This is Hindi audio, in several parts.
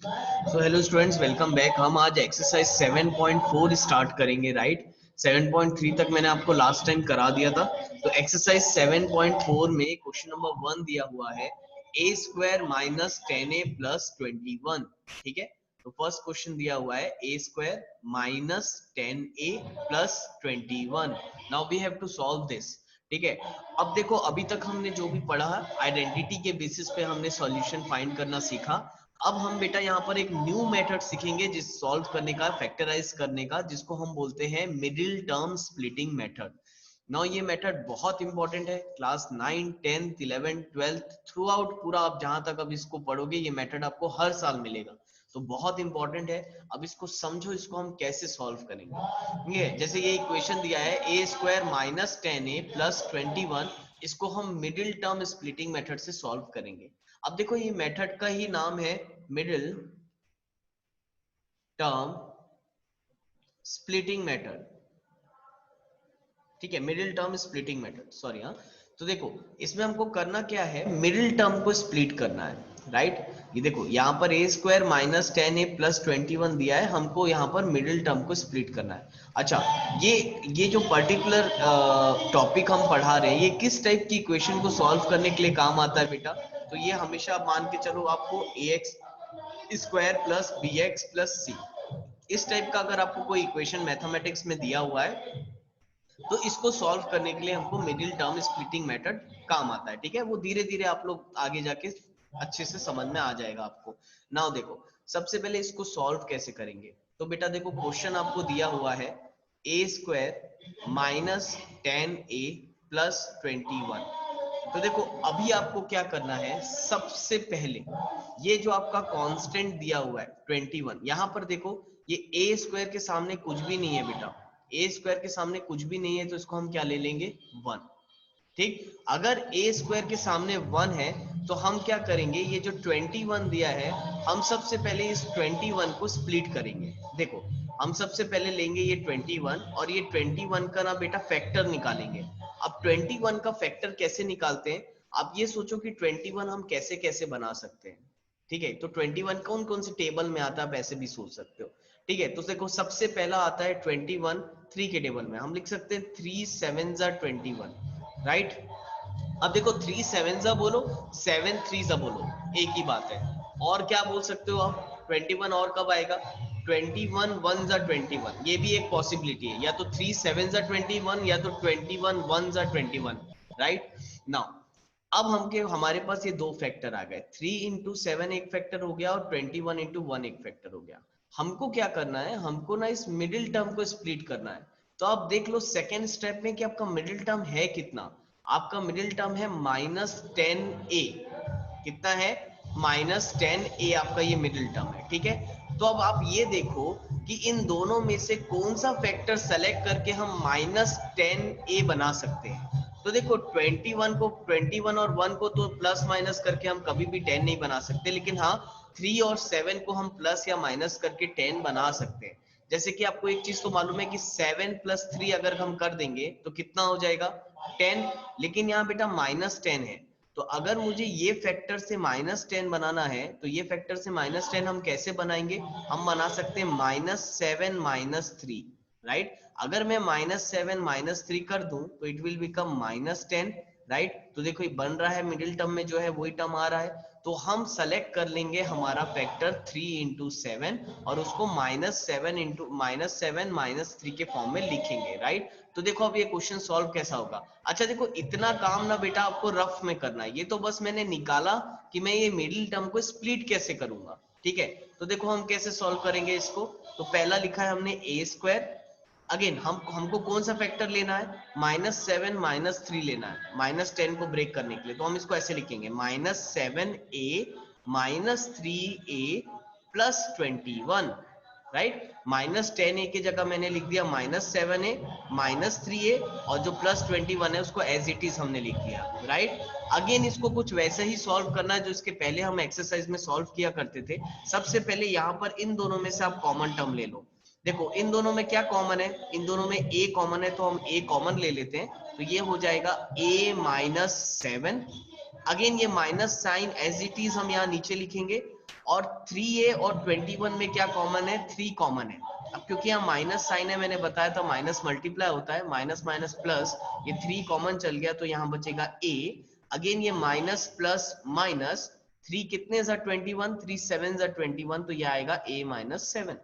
So hello students, welcome back. हम आज एक्सरसाइज 7.4 स्टार्ट करेंगे, राइट। 7.3 तक मैंने आपको लास्ट टाइम करा दिया था। तो एक्सरसाइज 7.4 में क्वेश्चन नंबर 1 दिया हुआ है a square minus 10a plus 21। ठीक है, तो फर्स्ट क्वेश्चन दिया हुआ है a square minus 10a plus 21। Now we have to solve this. ठीक है, अब देखो, अभी तक हमने जो भी पढ़ा आइडेंटिटी के बेसिस पे हमने सॉल्यूशन फाइंड करना सीखा। अब हम बेटा यहाँ पर एक न्यू मेथड सीखेंगे जिस सॉल्व करने का, फैक्टराइज करने का, जिसको हम बोलते हैं middle term splitting method. Now ये मेथड बहुत इंपॉर्टेंट है। Class 9, 10th, 11th, 12th through out पूरा आप जहां तक अब इसको पढ़ोगे ये मेथड आपको हर साल मिलेगा, तो बहुत इंपॉर्टेंट है। अब इसको समझो, इसको हम कैसे सॉल्व करेंगे। ये जैसे ये इक्वेशन दिया है a square minus 10a plus 21, इसको हम मिडिल टर्म स्प्लिटिंग मेथड से सॉल्व करेंगे। अब देखो, ये मेथड का ही नाम है मिडिल टर्म स्प्लिटिंग मेथड। ठीक है, middle term splitting method, sorry. हाँ, तो देखो इसमें हमको करना क्या है, मिडिल टर्म को स्प्लिट करना है, राइट। ये देखो यहाँ पर ए स्क्वायर माइनस 10a प्लस 21 दिया है, हमको यहाँ पर मिडिल टर्म को स्प्लिट करना है। अच्छा, ये जो पर्टिकुलर टॉपिक हम पढ़ा रहे हैं, ये किस टाइप की इक्वेशन को सॉल्व करने के लिए काम आता है बेटा। तो ये हमेशा मान के चलो, आपको ax square plus B X plus C, इस टाइप का अगर आपको कोई इक्वेशन मैथमेटिक्स में दिया हुआ है, तो इसको सॉल्व करने के लिए हमको मिडिल टर्म स्प्लिटिंग मेथड काम आता है। ठीक है, वो धीरे धीरे आप लोग आगे जाके अच्छे से समझ में आ जाएगा आपको। नाउ देखो, सबसे पहले इसको सॉल्व कैसे करेंगे। तो बेटा देखो, क्वेश्चन आपको दिया हुआ है a square minus 10a plus 21। तो देखो, अभी आपको क्या करना है, सबसे पहले ये जो आपका कांस्टेंट दिया हुआ है 21, यहां पर देखो ये ए स्क्वायर के सामने कुछ भी नहीं है बेटा। ए स्क्वायर के सामने कुछ भी नहीं है, तो इसको हम क्या ले लेंगे, 1। ठीक, अगर ए स्क्वायर के सामने 1 है तो हम क्या करेंगे, ये जो 21 दिया है, हम सबसे पहले इस 21 को स्प्लिट करेंगे। देखो, हम सबसे पहले लेंगे ये 21 और ये 21 का ना बेटा फैक्टर निकालेंगे। अब 21 का फैक्टर कैसे निकालते हैं, आप ये सोचो कि 21 हम कैसे कैसे बना सकते हैं। ठीक है, तो 21 कौन कौन से टेबल में आता है, आप ऐसे भी सोच सकते हो। ठीक है, तो देखो सबसे पहला आता है 21 3 के टेबल में, हम लिख सकते हैं 3 7 21, राइट। अब देखो 3 7 जा बोलो, 7 3 जा बोलो, एक ही बात है। और क्या बोल सकते हो आप, 21 और कब आएगा, 21 1 जा 21, ये भी एक पॉसिबिलिटी है, या तो 3 7 जा 21 या तो 21 1 जा 21, राइट। नाउ अब हमारे पास ये दो फैक्टर आ गए, 3 इंटू 7 एक फैक्टर हो गया और 21 इंटू 1 एक फैक्टर हो गया। हमको क्या करना है, हमको ना इस मिडिल टर्म को स्प्लिट करना है। तो आप देख लो सेकेंड स्टेप में कि आपका मिडिल टर्म है कितना। आपका मिडिल टर्म है -10a। कितना है, -10a आपका ये मिडिल टर्म है। ठीक है, तो अब आप ये देखो कि इन दोनों में से कौन सा फैक्टर सेलेक्ट करके हम -10a बना सकते हैं। तो देखो 21 को, 21 और 1 को तो प्लस माइनस करके हम कभी भी 10 नहीं बना सकते, लेकिन हाँ 3 और 7 को हम प्लस या माइनस करके 10 बना सकते हैं। जैसे कि आपको एक चीज तो मालूम है कि 7 प्लस 3 अगर हम कर देंगे तो कितना हो जाएगा, 10। लेकिन यहाँ बेटा -10 है, तो अगर मुझे ये फैक्टर से -10 बनाना है, तो ये फैक्टर से -10 हम कैसे बनाएंगे, हम बना सकते हैं -7 -3, राइट। अगर मैं -7 -3 कर दूं तो इट विल बिकम -10, राइट। तो देखो ये बन रहा है, मिडिल टर्म में जो है वही टर्म आ रहा है। तो हम सेलेक्ट कर लेंगे हमारा फैक्टर 3 इंटू 7 और उसको -7 -3 के फॉर्म में लिखेंगे, राइट। तो देखो अब ये क्वेश्चन सॉल्व कैसा होगा। अच्छा देखो, इतना काम ना बेटा आपको रफ में करना है, ये तो बस मैंने निकाला कि मैं ये मिडिल टर्म को स्प्लिट कैसे करूंगा। ठीक है, तो देखो हम कैसे सॉल्व करेंगे इसको। तो पहला लिखा है हमने ए स्क्वायर। अगेन हमको कौन सा फैक्टर लेना है, -7 -3 लेना है, -10 को ब्रेक करने के लिए। तो हम इसको ऐसे लिखेंगे, -7a -3a plus 21, right. -10a की जगह मैंने लिख दिया -7a -3a, और जो प्लस 21 है उसको एज इट इज हमने लिख दिया, राइट। अगेन इसको कुछ वैसे ही सॉल्व करना है जो इसके पहले हम एक्सरसाइज में सॉल्व किया करते थे। सबसे पहले यहाँ पर इन दोनों में से आप कॉमन टर्म ले लो। देखो इन दोनों में क्या कॉमन है, इन दोनों में a कॉमन है, तो हम a कॉमन ले लेते हैं। तो ये हो जाएगा a -7। अगेन ये minus sign as it is हम यहाँ नीचे लिखेंगे, और 3a और 21 में क्या कॉमन है, 3 कॉमन है। अब क्योंकि यहाँ माइनस साइन है, मैंने बताया था माइनस मल्टीप्लाई होता है, माइनस माइनस प्लस, ये 3 कॉमन चल गया तो यहाँ बचेगा a। अगेन ये माइनस प्लस माइनस, 3 कितने जा 21, 3 7 जा 21, तो ये आएगा a माइनस 7,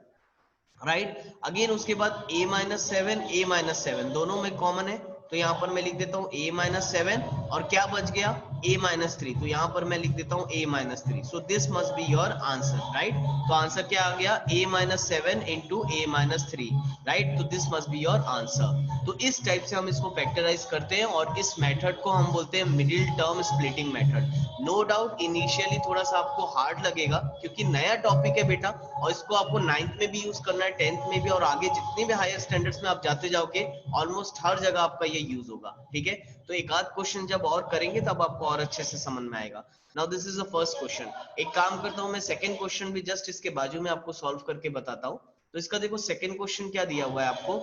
राइट। अगेन उसके बाद a माइनस 7, a माइनस 7 दोनों में कॉमन है, तो यहाँ पर मैं लिख देता हूँ a माइनस 7, और क्या बच गया a माइनस 3, तो यहाँ पर मैं लिख देता हूँ a minus 3। So this must be your answer, right. तो आंसर क्या आ गया, a minus 7 into a minus 3, right. तो this must be your answer. तो इस टाइप से हम इसको फैक्टराइज करते हैं, और इस मेथड को हम बोलते हैं middle term splitting method. No doubt initially थोड़ा सा आपको हार्ड लगेगा, क्योंकि नया टॉपिक है बेटा, और इसको आपको 9th में भी यूज करना है, 10th में भी, और आगे जितने भी हायर स्टैंडर्ड्स में आप जाते जाओगे ऑलमोस्ट हर जगह आपका ये यूज होगा, ठीक है। तो एक आध क्वेश्चन जब और करेंगे तब आपको और अच्छे से समझ में आएगा। Now this is the first question. एक काम करता हूं मैं, सेकंड क्वेश्चन भी जस्ट इसके बाजू में आपको सॉल्व करके बताता हूं। तो इसका देखो सेकंड क्वेश्चन क्या दिया हुआ है आपको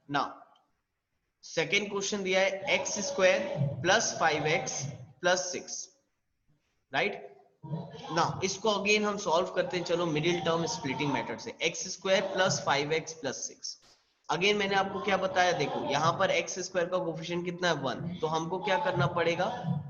ना, सेकंड क्वेश्चन दिया है x square plus 5x plus 6, right ना। इसको अगेन हम सॉल्व करते हैं, चलो मिडिल टर्म स्प्लिटिंग मेथड से। X square plus 5x plus 6, again मैंने आपको क्या बताया, देखो यहाँ पर एक्स स्क्वायर का कोफिशिएंट कितना है 1, तो हमको क्या करना पड़ेगा,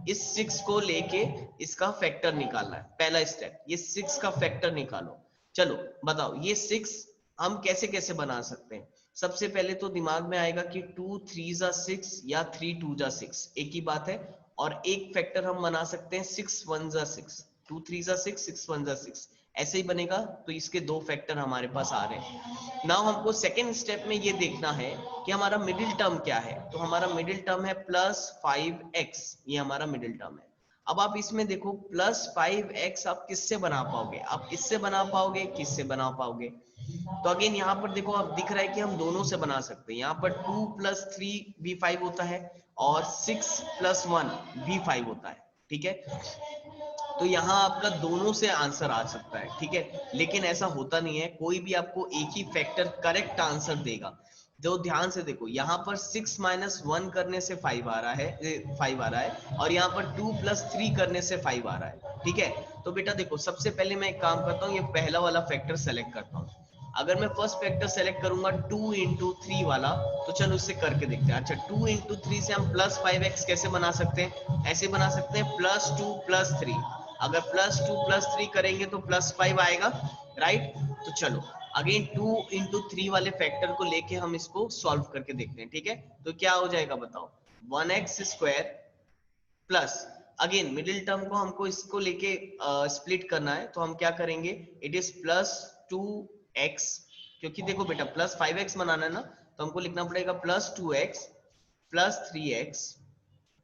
इस 6 को लेके इसका फैक्टर निकालना है। पहला स्टेप, ये 6 का फैक्टर निकालो। चलो बताओ ये 6 हम कैसे कैसे बना सकते हैं। सबसे पहले तो दिमाग में आएगा कि 2 3 जा 6 या 3 2 जा 6, एक ही बात है। और एक फैक्टर हम बना सकते हैं 6 1 जा 6, 2 3 जा 6, 6 1 जा 6, ऐसे ही बनेगा। तो इसके दो फैक्टर हमारे पास आ रहे हैं। नाउ हमको सेकेंड स्टेप में ये देखना है कि हमारा मिडिल टर्म क्या है। तो हमारा मिडिल टर्म है प्लस 5x, ये हमारा मिडिल टर्म है। अब आप इसमें देखो प्लस 5x आप किससे बना पाओगे, आप इससे बना पाओगे, किससे बना पाओगे। तो अगेन यहाँ पर देखो अब दिख रहा है कि हम दोनों से बना सकते हैं। यहाँ पर 2 प्लस 3 भी 5 होता है, और 6 प्लस 1 भी 5 होता है, ठीक है। तो यहाँ आपका दोनों से आंसर आ सकता है, ठीक है। लेकिन ऐसा होता नहीं है, कोई भी आपको एक ही फैक्टर करेक्ट आंसर देगा। जो ध्यान से देखो, यहाँ पर 6 माइनस 1 करने से 5 आ रहा है, 5 आ रहा है, और यहाँ पर 2 प्लस 3 करने से 5 आ रहा है, ठीक है। तो बेटा देखो, सबसे पहले मैं एक काम करता हूँ, ये पहला वाला फैक्टर सेलेक्ट करता हूँ। अगर मैं फर्स्ट फैक्टर सेलेक्ट करूंगा 2 इंटू 3 वाला, तो चलो इससे करके देखते हैं। अच्छा 2 इंटू 3 से हम प्लस 5x कैसे बना सकते हैं, ऐसे बना सकते हैं प्लस 2 प्लस 3। अगर प्लस 2 प्लस 3 करेंगे तो प्लस 5 आएगा, राइट। तो चलो अगेन 2 इंटू 3 वाले फैक्टर को लेके हम इसको सॉल्व करके देखते हैं, ठीक है। तो क्या हो जाएगा बताओ, 1x square plus, again middle term को हमको इसको लेके स्प्लिट करना है, तो हम क्या करेंगे, इट इज प्लस 2x, क्योंकि देखो बेटा प्लस 5x बनाना है ना, तो हमको लिखना पड़ेगा plus 2x plus 3x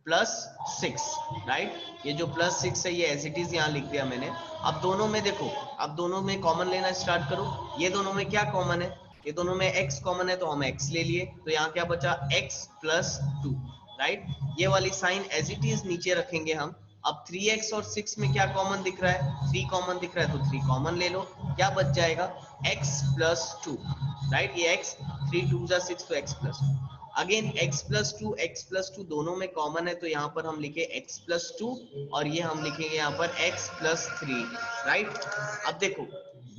plus 6, right. ये जो प्लस 6 है ये एज इट इज यहाँ लिख दिया मैंने। अब दोनों में देखो, अब दोनों में कॉमन लेना स्टार्ट करो। ये दोनों में क्या कॉमन है, ये दोनों में x कॉमन है, तो हम x ले लिए, तो यहाँ क्या बचा x प्लस 2, राइट। ये वाली साइन एज इट इज नीचे रखेंगे हम। अब 3x और 6 में क्या कॉमन दिख रहा है, 3 कॉमन दिख रहा है, तो 3 कॉमन ले लो, क्या बच जाएगा x प्लस 2, राइट। ये x 3 2 जा 6, तो x plus 2। Again x plus two दोनों में कॉमन है, तो यहाँ पर हम लिखे x प्लस 2, और ये हम लिखेंगे यहाँ पर x प्लस 3, राइट। अब देखो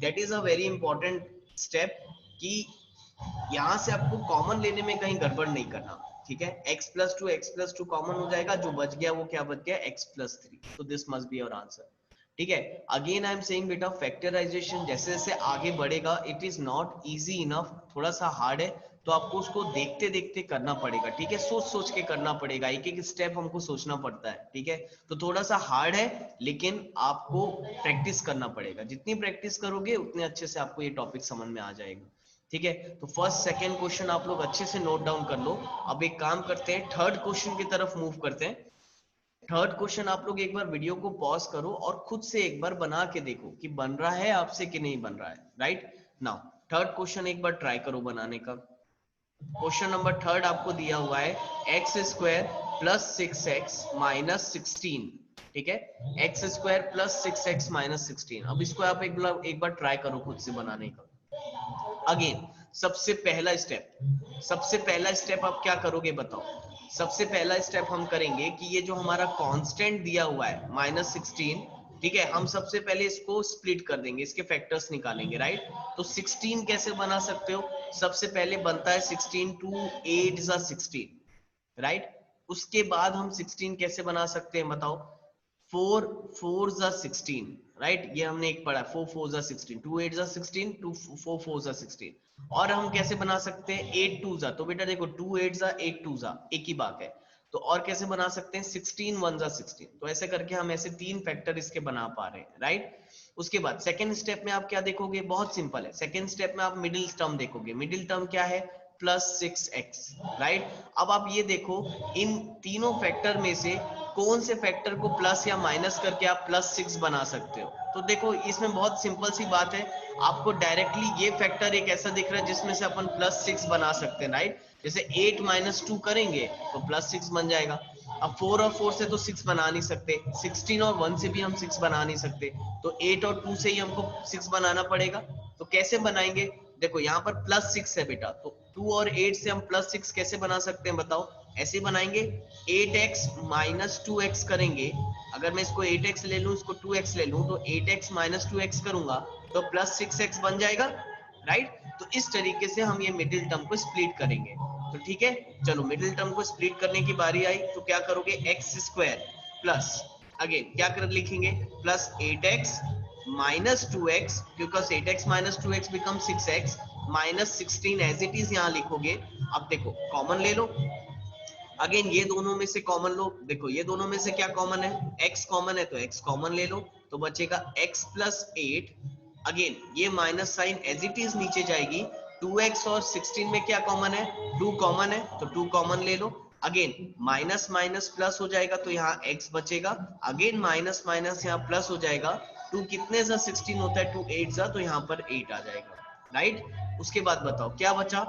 that is a very important step, कि यहाँ से आपको कॉमन लेने में कहीं गड़बड़ नहीं करना, ठीक है। x प्लस टू कॉमन हो जाएगा, जो बच गया वो क्या बच गया, x प्लस 3। तो this must be your answer, ठीक है। अगेन आई एम सेइंग बेटा, फैक्टराइजेशन जैसे जैसे आगे बढ़ेगा it is not easy enough, थोड़ा सा हार्ड है, तो आपको उसको देखते देखते करना पड़ेगा, ठीक है। सोच सोच के करना पड़ेगा, एक एक स्टेप हमको सोचना पड़ता है, ठीक है। तो थोड़ा सा हार्ड है, लेकिन आपको प्रैक्टिस करना पड़ेगा। जितनी प्रैक्टिस करोगे उतने अच्छे से आपको ये टॉपिक समझ में आ जाएगा, ठीक है। तो फर्स्ट सेकंड क्वेश्चन आप लोग अच्छे से नोट डाउन कर लो। अब एक काम करते हैं, थर्ड क्वेश्चन की तरफ मूव करते हैं। थर्ड क्वेश्चन आप लोग एक बार वीडियो को पॉज करो और खुद से एक बार बना के देखो कि बन रहा है आपसे कि नहीं बन रहा है, राइट। नाउ थर्ड क्वेश्चन एक बार ट्राई करो बनाने का। क्वेश्चन नंबर थर्ड आपको दिया हुआ है x square plus 6x minus 16, ठीक है। X square plus 6x minus 16। अब इसको आप एक बार ट्राई करो खुद से बनाने का। अगेन सबसे पहला स्टेप आप क्या करोगे बताओ। सबसे पहला स्टेप हम करेंगे कि ये जो हमारा कांस्टेंट दिया हुआ है -16, ठीक है, हम सबसे पहले इसको स्प्लिट कर देंगे, इसके फैक्टर्स निकालेंगे, राइट। तो 16 कैसे बना सकते हो, सबसे पहले बनता है 16 2 8 जा 16, राइट। उसके बाद हम 16 कैसे बना सकते हैं बताओ, 4 4 जा 16, राइट, ये हमने एक पढ़ा, 4 4 जा 16, 2 8 जा 16, 2 4 4 जा 16। और हम कैसे बना सकते हैं 8 2 जा, तो बेटा देखो 2 8 जा 8 2 जा एक ही बात है। तो और कैसे बना सकते हैं 16 1 जा 16, तो ऐसे करके हम ऐसे 3 फैक्टर इसके बना पा रहे हैं, राइट। उसके बाद सेकंड स्टेप में आप क्या देखोगे, बहुत सिंपल है, सेकंड स्टेप में आप मिडिल टर्म देखोगे, मिडिल टर्म क्या है +6x, राइट। अब आप ये देखो इन तीनों फैक्टर में से कौन से फैक्टर को प्लस या माइनस करके आप +6 बना सकते हो। तो देखो इसमें बहुत सिंपल सी बात है, आपको डायरेक्टली ये फैक्टर एक ऐसा दिख रहा है जिसमें से अपन +6 बना सकते हैं, राइट। जैसे 8 - 2 करेंगे तो +6 बन जाएगा। अब 4 और 4 से तो 6 बना नहीं सकते, 16 और 1 से भी हम 6 बना नहीं सकते, तो 8 और 2 से ही हमको 6 बनाना पड़ेगा। तो कैसे बनाएंगे, देखो यहाँ पर +6 है बेटा, तो 2 और 8 से हम +6 कैसे बना सकते हैं बताओ, ऐसे बनाएंगे 8x - 2x करेंगे। अगर मैं इसको 8x ले लूं, इसको 2x ले लूं, तो 8x - 2x करूंगा तो +6x बन जाएगा, राइट। तो इस तरीके से हम ये मिडिल टर्म को स्प्लिट करेंगे। तो ठीक है, चलो मिडिल टर्म को स्प्लिट करने की बारी आई, तो क्या करोगे x² प्लस, अगेन क्या कर लिखेंगे, +8x - 2x, because 8x - 2x become 6x, -16 as it is यहाँ लिखोगे। अब देखो कॉमन ले लो, अगेन ये दोनों में से कॉमन लो, देखो ये दोनों में से क्या कॉमन है, x कॉमन है तो x कॉमन ले लो, तो बचेगा x + 8, अगेन ये minus sign as it is नीचे जाएगी, 2x और 16 में क्या कॉमन है, 2 कॉमन है तो 2 कॉमन ले लो, अगेन माइनस माइनस प्लस हो जाएगा तो यहाँ x बचेगा, अगेन माइनस माइनस यहाँ प्लस हो जाएगा, 2 कितने जा 16 होता है, 2 8 जा, तो यहाँ पर 8 आ जाएगा, राइट। उसके बाद बताओ क्या बचा,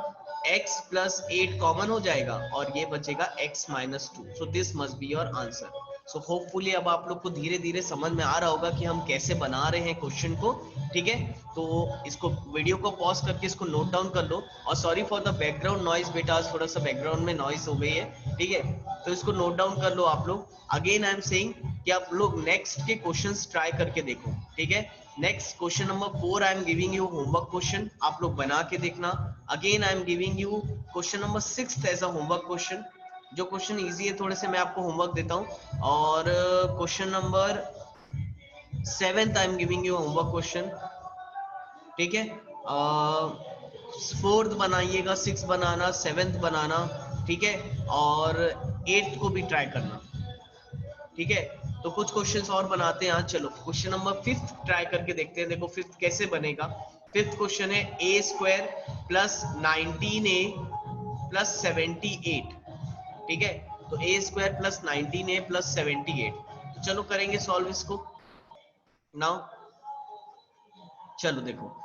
x + 8 कॉमन हो जाएगा और ये बचेगा x - 2, so this must be your answer. So hopefully अब आप लोग को धीरे धीरे समझ में आ रहा होगा कि हम कैसे बना रहे हैं क्वेश्चन को, ठीक है। तो इसको वीडियो को पॉज करके इसको नोट डाउन कर लो, और sorry for the background noise बेटा, आज थोड़ा सा बैकग्राउंड में नॉइज हो गई है, ठीक है। तो इसको नोट डाउन कर लो आप लोग। अगेन आई एम सेइंग कि आप लोग नेक्स्ट के क्वेश्चंस ट्राई करके देखो, ठीक है। Next question number 4 I am giving you homework question, आप लोग बना के देखना। Again I am giving you question number 6 as a homework question, जो क्वेश्चन इजी है थोड़े से मैं आपको होमवर्क देता हूँ। और question number 7 I am giving you homework question, ठीक है। 4th बनाइएगा, 6 बनाना, 7th बनाना, ठीक है, और 8th को भी ट्राई करना, ठीक है। तो कुछ क्वेश्चंस और बनाते हैं आज, चलो क्वेश्चन नंबर 5 ट्राई करके देखते हैं, देखो 5th कैसे बनेगा। 5th क्वेश्चन है a² + 19a + 78, ठीक है। तो a² + 19a + 78, तो चलो करेंगे सॉल्व इसको नाउ। चलो देखो,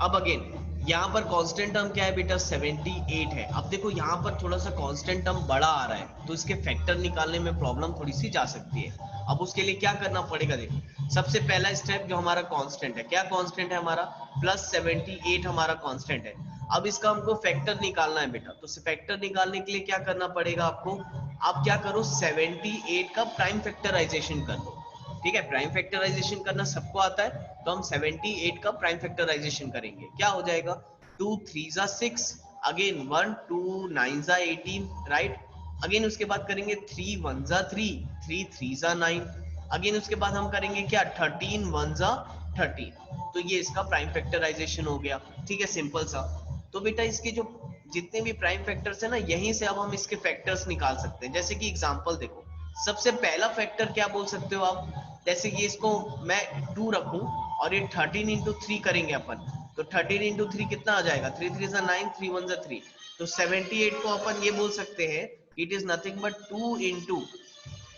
अब अगेन यहाँ पर कांस्टेंट टर्म क्या है बेटा, 78 है। अब देखो यहाँ पर थोड़ा सा कांस्टेंट टर्म बड़ा आ रहा है, तो इसके फैक्टर निकालने में प्रॉब्लम थोड़ी सी जा सकती है। अब उसके लिए क्या करना पड़ेगा, देखो सबसे पहला स्टेप जो हमारा कांस्टेंट है, क्या कांस्टेंट है हमारा, +78 हमारा कांस्टेंट है। अब इसका हमको फैक्टर निकालना है बेटा, तो फैक्टर निकालने के लिए क्या करना पड़ेगा आपको, आप क्या करो 78 का प्राइम फैक्टराइजेशन कर लो, ठीक है। प्राइम फैक्टराइजेशन करना सबको आता है, तो हम 78 का प्राइम फैक्टराइजेशन करेंगे, क्या हो जाएगा, 2 3 जा 6, अगेन 1 2 9 जा 18, राइट। अगेन उसके बाद करेंगे 3 1 जा 3, 3 3 जा 9, अगेन उसके बाद हम करेंगे क्या, 13 1 जा 13, तो ये इसका प्राइम फैक्टराइजेशन हो गया, ठीक है, सिंपल सा। तो बेटा इसके जो जितने भी प्राइम फैक्टर्स है ना, यहीं से अब हम इसके फैक्टर्स निकाल सकते हैं। जैसे कि एग्जांपल देखो, सबसे पहला फैक्टर क्या बोल सकते हो आप, जैसे कि इसको मैं 2 रखूं और ये 13 इंटू 3 करेंगे अपन, तो 13 इंटू 3 कितना आ जाएगा, 3 3 जा 9, 3 1 जा 3, तो 78 को अपन ये बोल सकते हैं, it is nothing but 2 into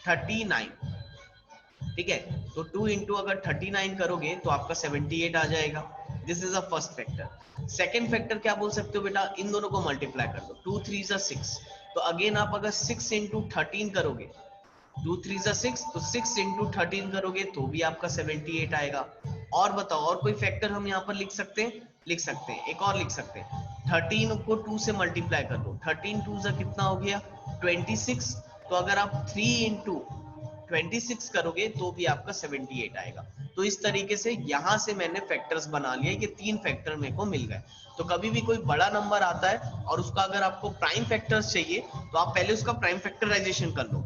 39, ठीक है। तो 2 इंटू अगर 39 करोगे तो आपका 78 आ जाएगा, this is a first factor. Second factor क्या बोल सकते हो बेटा, इन दोनों को मल्टीप्लाई कर दो, 2 3 जा 6, तो अगेन आप अगर 6 इंटू 13 करोगे, 2 3 जा 6, तो 6 इंटू 13 करोगे तो भी आपका 78 आएगा। और बताओ और कोई फैक्टर हम यहाँ पर लिख सकते हैं, लिख सकते हैं, एक और लिख सकते हैं, 13 को 2 से मल्टीप्लाई कर दो, 13 2 जा कितना हो गया 26, तो अगर आप 3 इंटू 26 करोगे तो भी आपका 78 आएगा। तो इस तरीके से यहां से मैंने फैक्टर्स बना लिए, ये 3 फैक्टर मेरे को मिल गए। तो कभी भी कोई बड़ा नंबर आता है और उसका अगर आपको प्राइम फैक्टर्स चाहिए तो आप पहले उसका प्राइम फैक्टराइजेशन कर लो।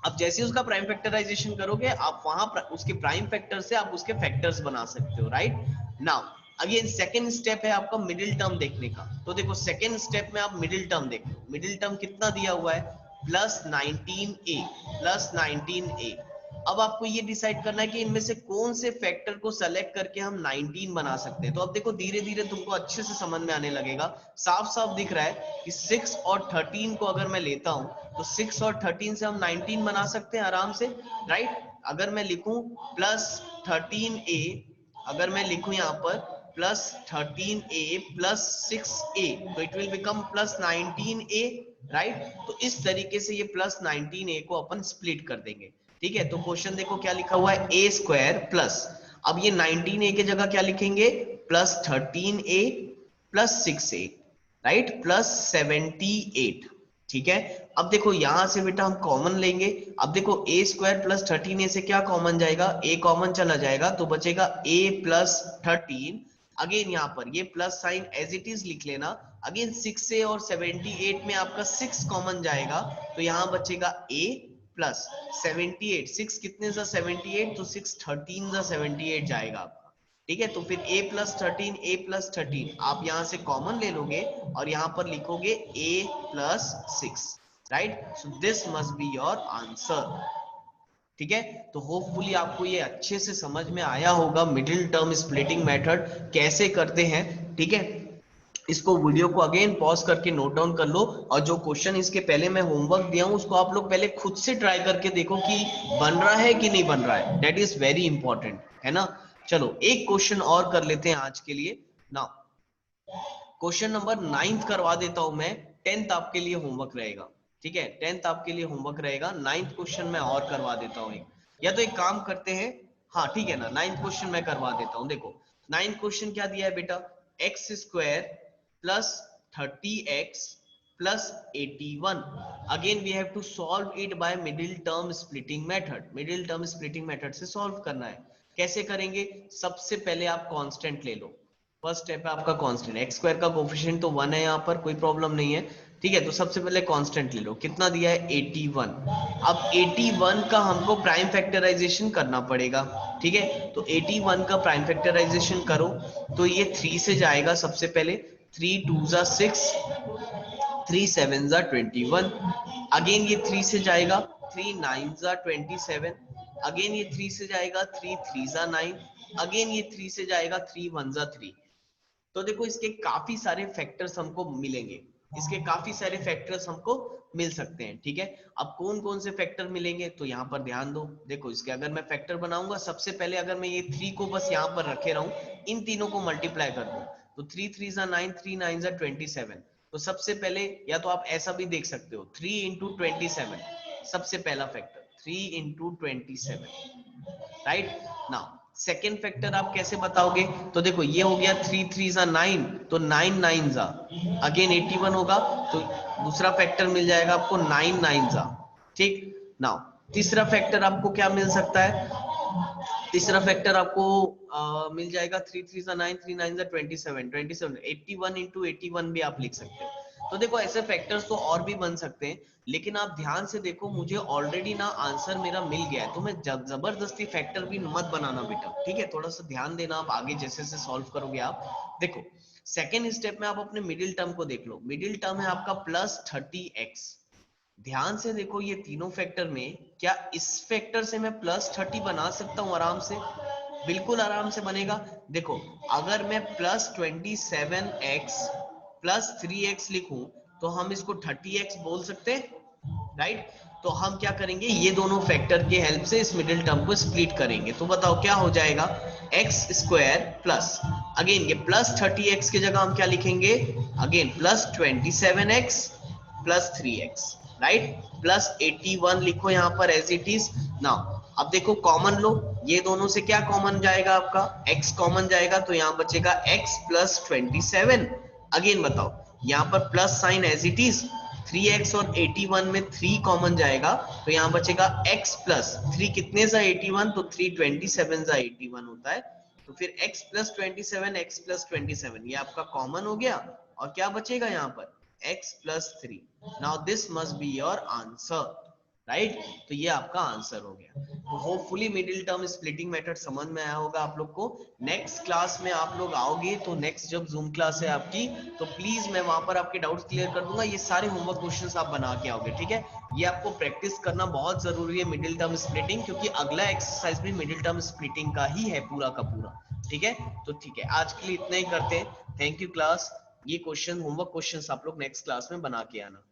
अब जैसे उसका प्राइम फैक्टराइजेशन करोगे आप वहां उसके प्राइम फैक्टर से आप उसके फैक्टर्स बना सकते हो, right. Now again second step है आपका मिडिल टर्म देखने का। तो देखो सेकेंड स्टेप में आप मिडिल टर्म देख लो। मिडिल टर्म कितना दिया हुआ है, प्लस 19a, प्लस 19a। अब आपको ये डिसाइड करना है कि इनमें से कौन से फैक्टर को सेलेक्ट करके हम 19 बना सकते हैं। तो अब देखो धीरे धीरे तुमको अच्छे से समझ में आने लगेगा, साफ साफ दिख रहा है कि 6 और 13 को अगर मैं लेता हूं तो 6 और 13 से हम 19 बना सकते हैं आराम से, राइट। अगर मैं लिखूं प्लस 13a, अगर मैं लिखूं यहाँ पर प्लस 13a प्लस 6a, तो it will become plus 19a, right. तो इस तरीके से ये प्लस 19a को अपन स्प्लिट कर देंगे, ठीक है। तो क्वेश्चन देखो क्या लिखा हुआ है, a स्क्वायर प्लस, अब ये 19a की जगह क्या लिखेंगे, plus 13a plus 6a, right, plus 78, ठीक है। अब देखो यहां से बेटा हम कॉमन लेंगे। अब देखो a स्क्वायर प्लस 13a से क्या कॉमन जाएगा, a कॉमन चला जाएगा तो बचेगा a प्लस 13। अगेन यहाँ पर ये plus sign as it is लिख लेना। अगेन 6a और 78 में आपका 6 कॉमन जाएगा तो यहाँ बचेगा a प्लस 78। 6 कितने सा 78, तो 6 13 सा 78 जाएगा आपका, ठीक है। तो फिर a प्लस 13, a प्लस 13 आप यहां से कॉमन ले लोगे और यहां पर लिखोगे a plus 6, right. So this must be your answer, ठीक है। तो होपफुली आपको ये अच्छे से समझ में आया होगा मिडिल टर्म स्प्लिटिंग मेथड कैसे करते हैं, ठीक है। इसको वीडियो को अगेन पॉज करके नोट डाउन कर लो और जो क्वेश्चन इसके पहले मैं होमवर्क दिया हूं उसको आप लोग पहले खुद से ट्राई करके देखो कि बन रहा है कि नहीं बन रहा है, दैट इज वेरी इंपॉर्टेंट, है ना। चलो एक क्वेश्चन और कर लेते हैं आज के लिए ना। क्वेश्चन नंबर 9th करवा देता हूं मैं, 10th आपके लिए होमवर्क रहेगा, ठीक है। 10th आपके लिए होमवर्क रहेगा, 9th क्वेश्चन मैं और करवा देता हूं एक, या तो एक काम करते हैं, हाँ ठीक है ना, 9th क्वेश्चन मैं करवा देता हूं। देखो 9th क्वेश्चन क्या दिया है बेटा, X square plus 30x plus 81। Again we have to solve it by middle term splitting method. Middle term splitting method से सॉल्व करना है। कैसे करेंगे, सबसे पहले आप कांस्टेंट ले लो। फर्स्ट स्टेप है आपका कांस्टेंट, एक्स स्क्वायर का कोफिशिएंट तो 1 है, यहाँ पर कोई प्रॉब्लम नहीं है, ठीक है। तो सबसे पहले कांस्टेंट ले लो, कितना दिया है 81। अब 81 का हमको प्राइम फैक्टराइजेशन करना पड़ेगा, ठीक है। तो 81 का प्राइम फैक्टराइजेशन करो तो ये 3 से जाएगा सबसे पहले, 3 2 जा 6, 3 7 जा 21। अगेन ये 3 से जाएगा, 3 9 जा 27। अगेन ये 3 से जाएगा, 3 3 जा 9। अगेन ये 3 से जाएगा, 3 1 जा 3। तो देखो इसके काफी सारे फैक्टर्स हमको मिलेंगे, इसके काफी सारे फैक्टर्स हमको मिल सकते हैं, ठीक है। अब कौन कौन से फैक्टर मिलेंगे तो यहाँ पर ध्यान दो। देखो इसके अगर मैं फैक्टर बनाऊंगा, सबसे पहले अगर मैं ये 3 को बस यहाँ पर रखे रहूं, इन तीनों को मल्टीप्लाई कर दूं तो 3 3 जा 9, 3 9 जा 27। तो सबसे पहले या तो आप ऐसा भी देख सकते हो 3 इंटू 27, सबसे पहला factor 3 into 27, right. Now second factor आप कैसे बताओगे, तो देखो ये हो गया 3 3 जा 9, तो 9 9 जा अगेन 81 होगा, तो दूसरा फैक्टर मिल जाएगा आपको 9 9 जा, ठीक। नाउ तीसरा फैक्टर आपको क्या मिल सकता है, तीसरा फैक्टर आपको मिल जाएगा 3 3 जा 9, 3 9 जा 27, 27 81 इंटू 81 भी आप लिख सकते हो। तो देखो ऐसे फैक्टर्स तो और भी बन सकते हैं, लेकिन आप ध्यान से देखो मुझे ऑलरेडी ना आंसर मेरा मिल गया है, तो मैं जबरदस्ती फैक्टर भी मत बनाना बेटा, ठीक है। थोड़ा सा ध्यान देना, आप आगे जैसे जैसे सॉल्व करोगे आप देखो। सेकेंड स्टेप में आप अपने मिडिल टर्म को देख लो। मिडिल टर्म है आपका प्लस 30x। ध्यान से देखो ये तीनों फैक्टर में क्या इस फैक्टर से मैं प्लस 30 बना सकता हूं आराम से, बिल्कुल आराम से बनेगा। देखो अगर मैं प्लस 27x प्लस 3x लिखूं तो हम इसको 30x बोल सकते हैं, राइट। तो हम क्या करेंगे, ये दोनों फैक्टर की हेल्प से इस मिडिल टर्म को स्प्लिट करेंगे। तो बताओ क्या हो जाएगा, एक्स स्क्वायर प्लस, अगेन ये प्लस 30x की जगह हम क्या लिखेंगे, again plus 27x plus 3x, right, plus 81 लिखो यहाँ पर एज इट इज। नाउ अब देखो कॉमन लो, ये दोनों से क्या कॉमन जाएगा, आपका x कॉमन जाएगा, तो यहाँ बचेगा x प्लस 27। अगेन बताओ यहाँ पर plus sign as it is, 3x और 81 में 3 कॉमन जाएगा तो यहाँ बचेगा x प्लस 3 कितने सा 81 तो 3 27 सा 81 होता है तो फिर x प्लस 27 x प्लस 27 ये आपका कॉमन हो गया और क्या बचेगा यहाँ पर x plus 3 now this must be your answer right तो ये आपका आंसर हो गया तो hopefully middle term splitting method समझ में आया होगा आप लोग को नेक्स्ट क्लास में आप लोग आओगे तो नेक्स्ट जब जूम क्लास है आपकी तो प्लीज मैं वहां पर आपके डाउट्स क्लियर कर दूंगा ये सारे होमवर्क क्वेश्चंस आप बना के आओगे ठीक है ये आपको प्रैक्टिस करना बहुत जरूरी है मिडिल टर्म स्प्लिटिंग क्योंकि अगला एक्सरसाइज भी मिडिल टर्म स्प्लिटिंग का ही है पूरा का पूरा ठीक है तो ठीक है आज के लिए इतना ही करते हैं थैंक यू क्लास ये क्वेश्चन होमवर्क क्वेश्चंस आप लोग नेक्स्ट क्लास में बना के आना